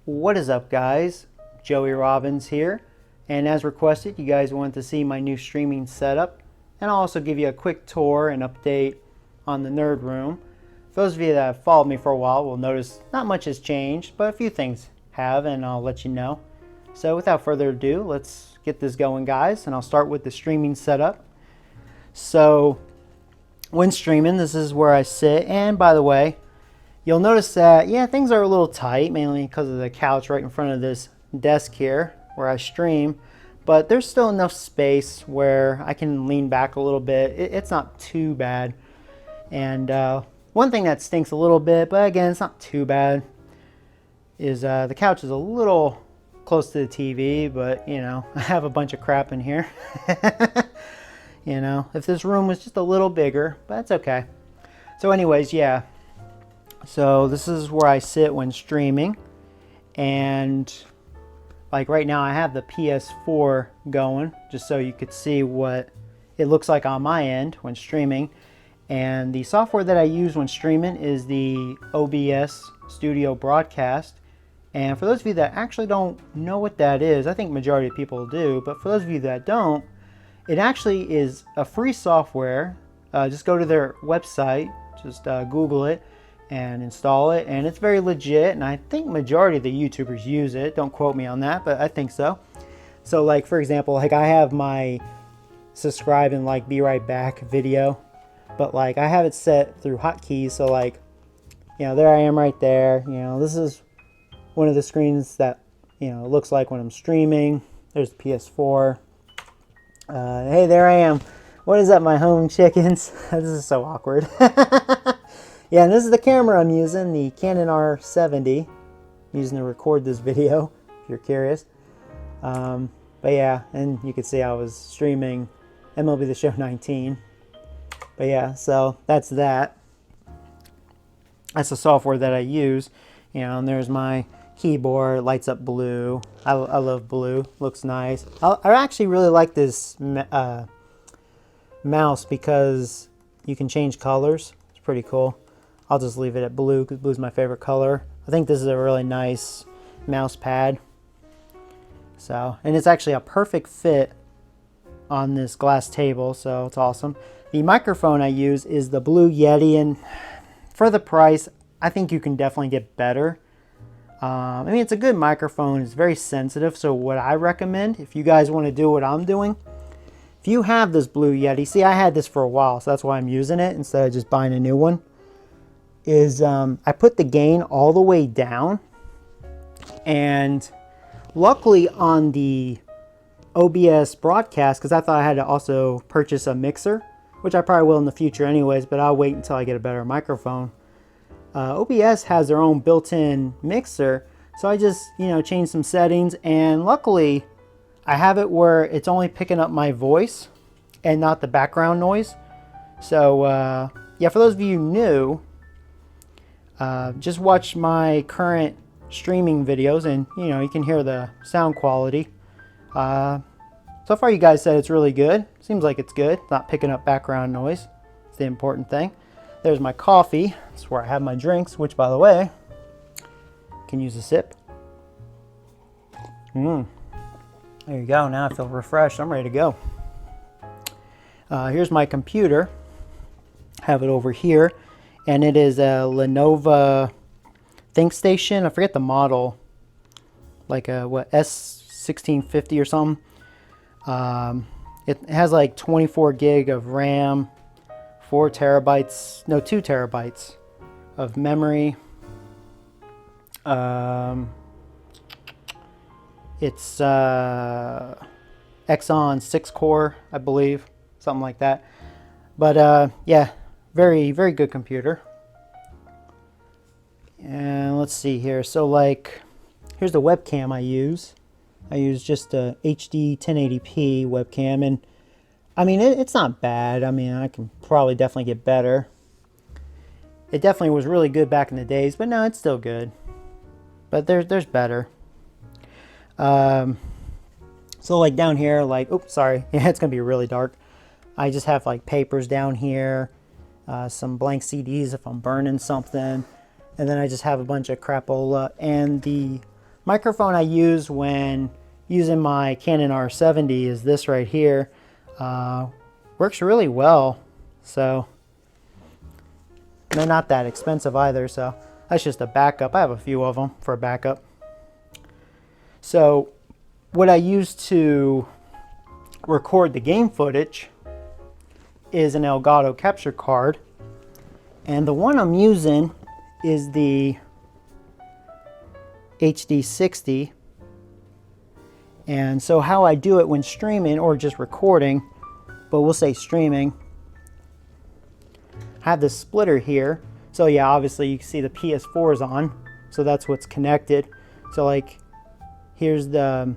What is up, guys? Joey Robbins here, and as requested, you guys want to see my new streaming setup, and I'll also give you a quick tour and update on the Nerd Room. For those of you that have followed me for a while will notice not much has changed, but a few things have, and I'll let you know. So without further ado, let's get this going, guys, and I'll start with the streaming setup. So when streaming, this is where I sit, and by the way, you'll notice that, yeah, things are a little tight, mainly because of the couch right in front of this desk here where I stream, but there's still enough space where I can lean back a little bit. It's not too bad. And one thing that stinks a little bit, but again, it's not too bad, is the couch is a little close to the TV, but you know, I have a bunch of crap in here. You know, if this room was just a little bigger, but that's okay. So anyways, yeah. So this is where I sit when streaming, and like right now I have the PS4 going just so you could see what it looks like on my end when streaming. And the software that I use when streaming is the OBS Studio Broadcast. And for those of you that actually don't know what that is, I think majority of people do, but for those of you that don't, it actually is a free software. Just go to their website, just Google it and install it, and it's very legit, and I think majority of the YouTubers use it. Don't quote me on that, but I think so. So like, for example, like I have my subscribe and like be right back video, but like I have it set through hotkeys, so like, you know, there I am right there. You know, this is one of the screens that, you know, it looks like when I'm streaming. There's the PS4. Hey, there I am. What is up, my home chickens? This is so awkward. Yeah, and this is the camera I'm using, the Canon R70. I'm using to record this video, if you're curious. But yeah, and you can see I was streaming MLB The Show 19. But yeah, so that's that. That's the software that I use. You know, and there's my keyboard, lights up blue. I love blue, looks nice. I actually really like this mouse because you can change colors. It's pretty cool. I'll just leave it at blue because blue's my favorite color. I think this is a really nice mouse pad. So, and it's actually a perfect fit on this glass table, so it's awesome. The microphone I use is the Blue Yeti, and for the price, I think you can definitely get better. I mean, it's a good microphone. It's very sensitive, so what I recommend, if you guys want to do what I'm doing, if you have this Blue Yeti, see, I had this for a while, so that's why I'm using it instead of just buying a new one, is I put the gain all the way down, and luckily on the OBS broadcast, because I thought I had to also purchase a mixer, which I probably will in the future anyways, but I'll wait until I get a better microphone. OBS has their own built-in mixer, so I just, you know, changed some settings, and luckily I have it where it's only picking up my voice and not the background noise. So yeah, for those of you new, just watch my current streaming videos and, you know, you can hear the sound quality. So far you guys said it's really good. Seems like it's good, not picking up background noise. It's the important thing. There's my coffee. That's where I have my drinks, which, by the way, can use a sip. There you go. Now I feel refreshed. I'm ready to go. Here's my computer. Have it over here, and it is a Lenovo ThinkStation. I forget the model, like a what, S1650 or something. It has like 24 gig of RAM. 2 terabytes of memory. It's Exxon 6 core, I believe, something like that. But yeah, very, very good computer. And let's see here. So like, here's the webcam I use. I use just a HD 1080p webcam, and I mean, it's not bad. I mean, I can probably definitely get better. It definitely was really good back in the days, but no, it's still good. But there's better. So like down here, like, oops, sorry. Yeah, it's going to be really dark. I just have like papers down here, some blank CDs if I'm burning something. And then I just have a bunch of crapola. And the Microphone I use when using my Canon R70 is this right here. Works really well. So they're not that expensive either. So that's just a backup. I have a few of them for a backup. So what I use to record the game footage is an Elgato capture card. And the one I'm using is the HD60. And so how I do it when streaming or just recording, but we'll say streaming, I have this splitter here. So yeah, obviously you can see the PS4 is on, so that's what's connected. So like, here's the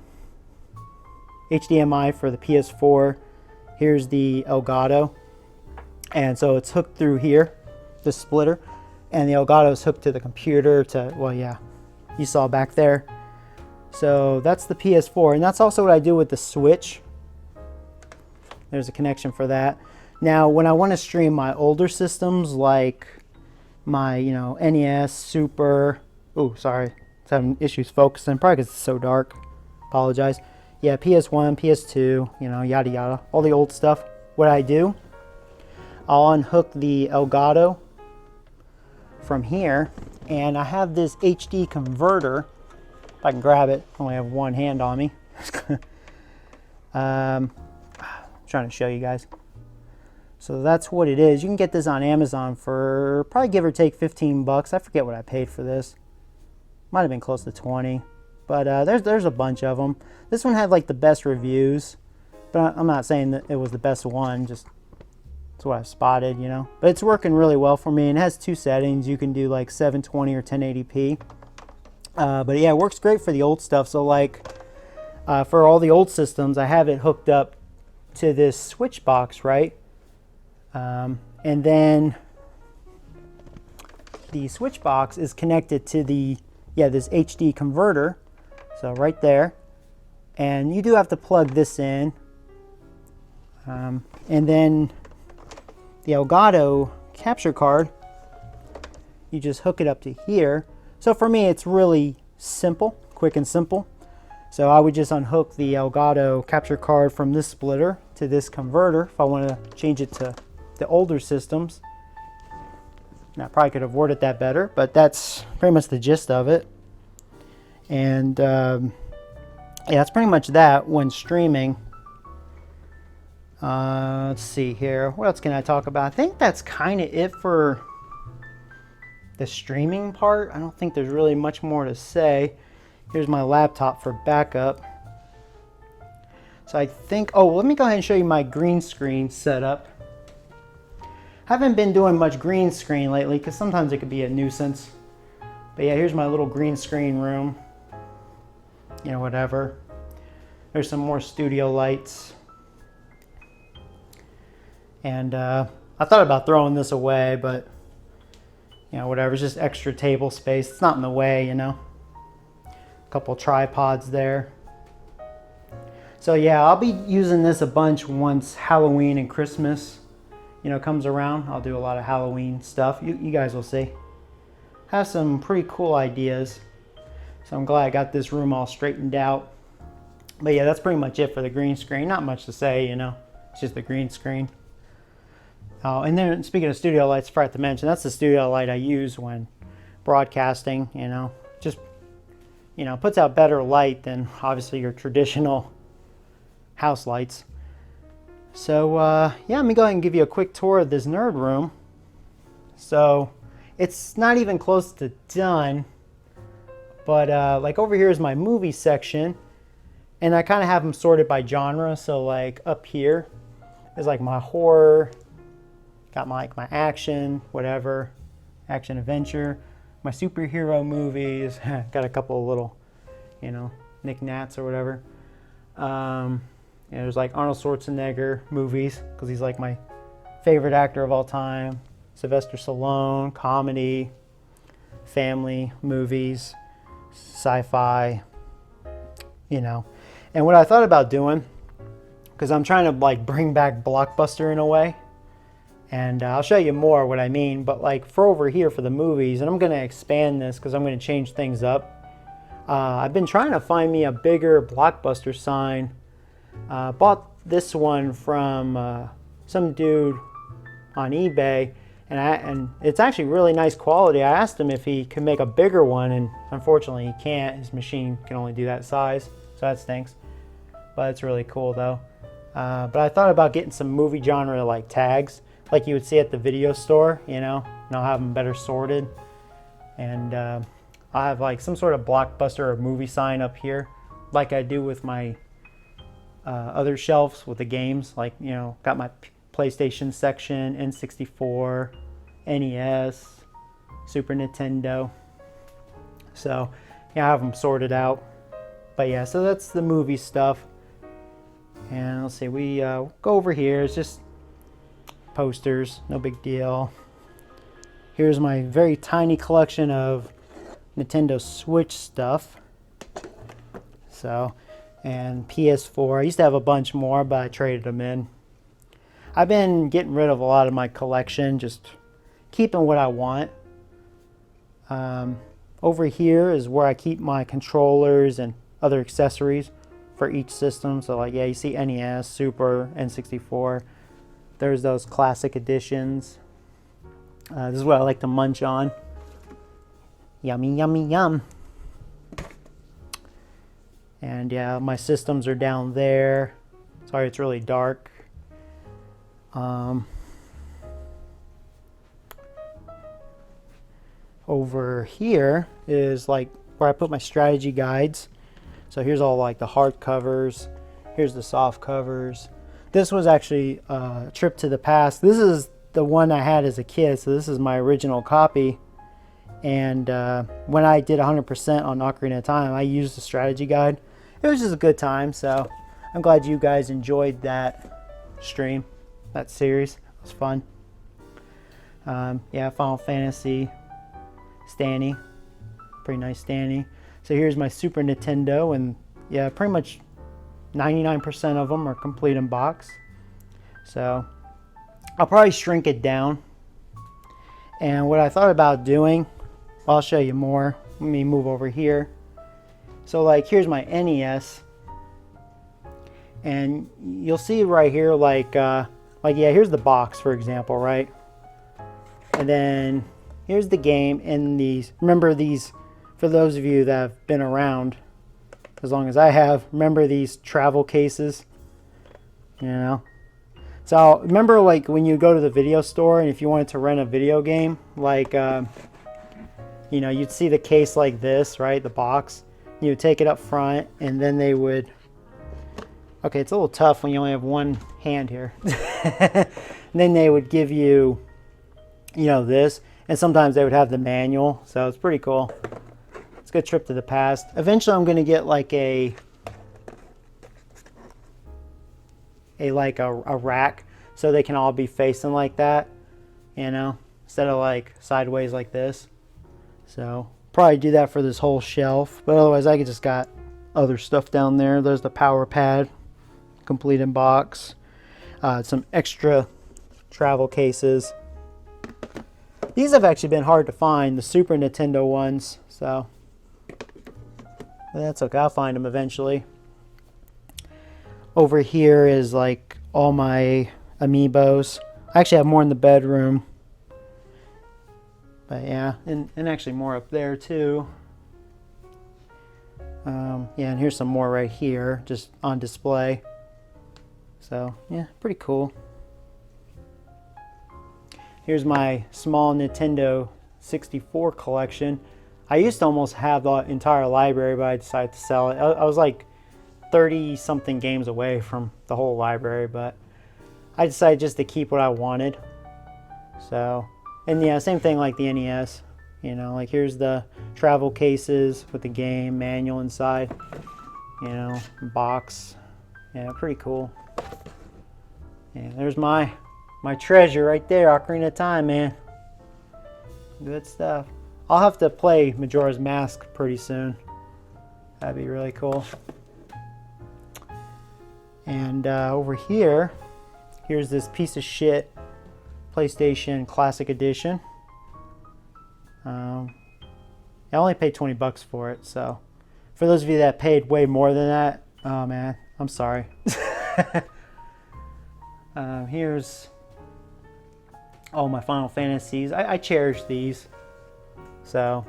HDMI for the PS4, here's the Elgato, and so it's hooked through here, the splitter, and the Elgato is hooked to the computer to, well yeah, you saw back there. So that's the PS4, and that's also what I do with the Switch. There's a connection for that. Now, when I want to stream my older systems, like my, NES, Super, oh, sorry, it's having issues focusing, probably because it's so dark, apologize. Yeah, PS1, PS2, yada yada, all the old stuff. What I do, I'll unhook the Elgato from here, and I have this HD converter. If I can grab it, I only have one hand on me. I'm trying to show you guys. So that's what it is. You can get this on Amazon for probably give or take 15 bucks. I forget what I paid for this. Might have been close to 20. But there's a bunch of them. This one had like the best reviews. But I'm not saying that it was the best one. Just that's what I've spotted, But it's working really well for me. And it has two settings. You can do like 720 or 1080p. But yeah, it works great for the old stuff. So like for all the old systems, I have it hooked up to this switch box, right? And then the switch box is connected to the, this HD converter. So right there. And you do have to plug this in. And then the Elgato capture card, you just hook it up to here. So for me, it's really simple, quick and simple. So I would just unhook the Elgato capture card from this splitter to this converter if I want to change it to the older systems. Now, I probably could have worded that better, but that's pretty much the gist of it. And yeah, that's pretty much that when streaming. Let's see here. What else can I talk about? I think that's kind of it for the streaming part. I don't think there's really much more to say. Here's my laptop for backup. So I think, let me go ahead and show you my green screen setup. Haven't been doing much green screen lately because sometimes it could be a nuisance. But yeah, here's my little green screen room. Whatever. There's some more studio lights. And I thought about throwing this away, but whatever. It's just extra table space. It's not in the way, A couple tripods there. So yeah, I'll be using this a bunch once Halloween and Christmas comes around. I'll do a lot of Halloween stuff. You guys will see. Have some pretty cool ideas. So I'm glad I got this room all straightened out. But yeah, that's pretty much it for the green screen. Not much to say, It's just the green screen. Oh, and then speaking of studio lights, I forgot to mention, that's the studio light I use when broadcasting, Just, puts out better light than obviously your traditional house lights. So yeah, let me go ahead and give you a quick tour of this nerd room. So it's not even close to done, but like over here is my movie section, and I kind of have them sorted by genre. So like up here is like my horror, got my action, whatever, action adventure, my superhero movies, got a couple of little, knick-knacks or whatever. There's like Arnold Schwarzenegger movies, because he's like my favorite actor of all time. Sylvester Stallone, comedy, family movies, sci-fi, And what I thought about doing, because I'm trying to like bring back Blockbuster in a way, and I'll show you more what I mean, but like for over here for the movies, and I'm going to expand this because I'm going to change things up. I've been trying to find me a bigger Blockbuster sign. Bought this one from some dude on eBay, and it's actually really nice quality. I asked him if he could make a bigger one, and unfortunately he can't. His machine can only do that size, so that stinks. But it's really cool though. But I thought about getting some movie genre like tags, like you would see at the video store, you know, and I'll have them better sorted. And I'll have like some sort of Blockbuster or movie sign up here, like I do with my other shelves with the games. Like, you know, got my PlayStation section, N64, NES, Super Nintendo. So yeah, I have them sorted out. But yeah, so that's the movie stuff. And let's see, we go over here. It's just posters, no big deal. Here's my very tiny collection of Nintendo Switch stuff. So, and PS4. I used to have a bunch more, but I traded them in. I've been getting rid of a lot of my collection, just keeping what I want. Over here is where I keep my controllers and other accessories for each system. So like, yeah, you see NES, Super, N64. There's those classic editions. This is what I like to munch on. Yummy, yummy, yum. And yeah, my systems are down there. Sorry, it's really dark. Over here is like where I put my strategy guides. So here's all like the hard covers. Here's the soft covers. This was actually a trip to the past. This is the one I had as a kid, so this is my original copy. And when I did 100% on Ocarina of Time, I used the strategy guide. It was just a good time, so I'm glad you guys enjoyed that stream, that series. It was fun. Yeah, Final Fantasy, Stanny, pretty nice Stanny. So here's my Super Nintendo, and yeah, pretty much 99% of them are complete in box. So I'll probably shrink it down. And what I thought about doing, I'll show you more. Let me move over here. So like, here's my NES. And you'll see right here, like yeah, here's the box, for example, right? And then here's the game, and these, remember these, for those of you that have been around as long as I have, remember these travel cases, you know? So remember like when you go to the video store and if you wanted to rent a video game, like, you know, you'd see the case like this, right? The box. You would take it up front, and then they would, okay, it's a little tough when you only have one hand here. Then they would give you, you know, this, and sometimes they would have the manual, so it's pretty cool. It's a good trip to the past. Eventually I'm going to get like a rack so they can all be facing like that, you know, instead of like sideways like this. So probably do that for this whole shelf, but otherwise I just got other stuff down there. There's the power pad, complete in box. Some extra travel cases. These have actually been hard to find, the Super Nintendo ones, so that's okay, I'll find them eventually. Over here is like all my amiibos. I actually have more in the bedroom. But yeah, and actually more up there too. Yeah, and here's some more right here, just on display. So yeah, pretty cool. Here's my small Nintendo 64 collection. I used to almost have the entire library, but I decided to sell it. I was like 30 something games away from the whole library, but I decided just to keep what I wanted. So, and yeah, same thing like the NES. You know, like here's the travel cases with the game manual inside. You know, box. Yeah, pretty cool. Yeah, there's my treasure right there, Ocarina of Time, man. Good stuff. I'll have to play Majora's Mask pretty soon. That'd be really cool. And over here, here's this piece of shit PlayStation Classic Edition. I only paid $20 for it, so For those of you that paid way more than that, oh man, I'm sorry. Here's all my Final Fantasies. I cherish these. So,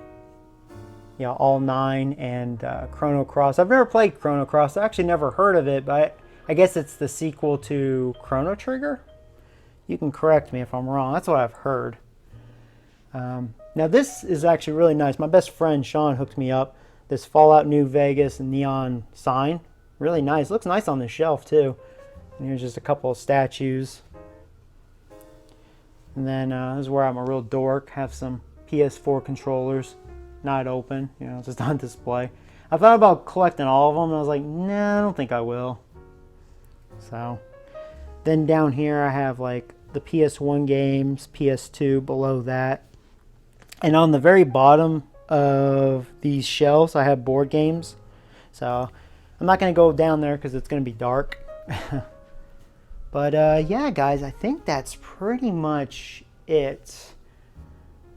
yeah, all 9 and Chrono Cross. I've never played Chrono Cross. I actually never heard of it, but I guess it's the sequel to Chrono Trigger. You can correct me if I'm wrong. That's what I've heard. Now this is actually really nice. My best friend Sean hooked me up this Fallout New Vegas neon sign. Really nice. Looks nice on the shelf too. And here's just a couple of statues. And then this is where I'm a real dork. Have some PS4 controllers, not open, you know, just on display. I thought about collecting all of them, and I was like, nah, I don't think I will. So, then down here I have like the PS1 games, PS2 below that. And on the very bottom of these shelves, I have board games. So, I'm not going to go down there because it's going to be dark. But yeah, guys, I think that's pretty much it.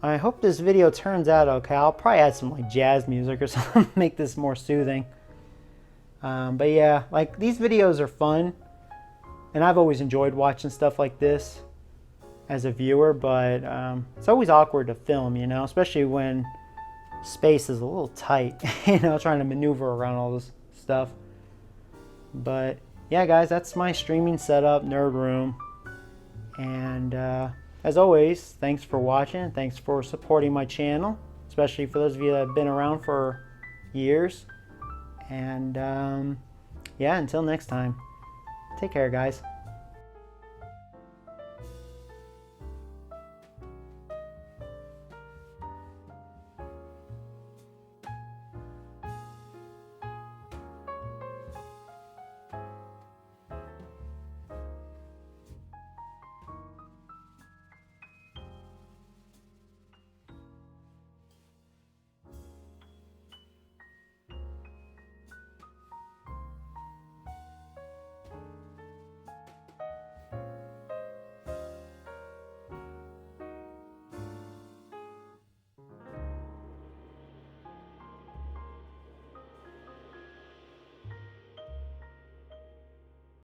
I hope this video turns out okay. I'll probably add some like jazz music or something, make this more soothing. But yeah, like these videos are fun, and I've always enjoyed watching stuff like this as a viewer. But it's always awkward to film, you know, especially when space is a little tight, you know, trying to maneuver around all this stuff. But yeah, guys, that's my streaming setup, nerd room. And as always, thanks for watching. Thanks for supporting my channel, especially for those of you that have been around for years. And yeah, until next time, take care, guys.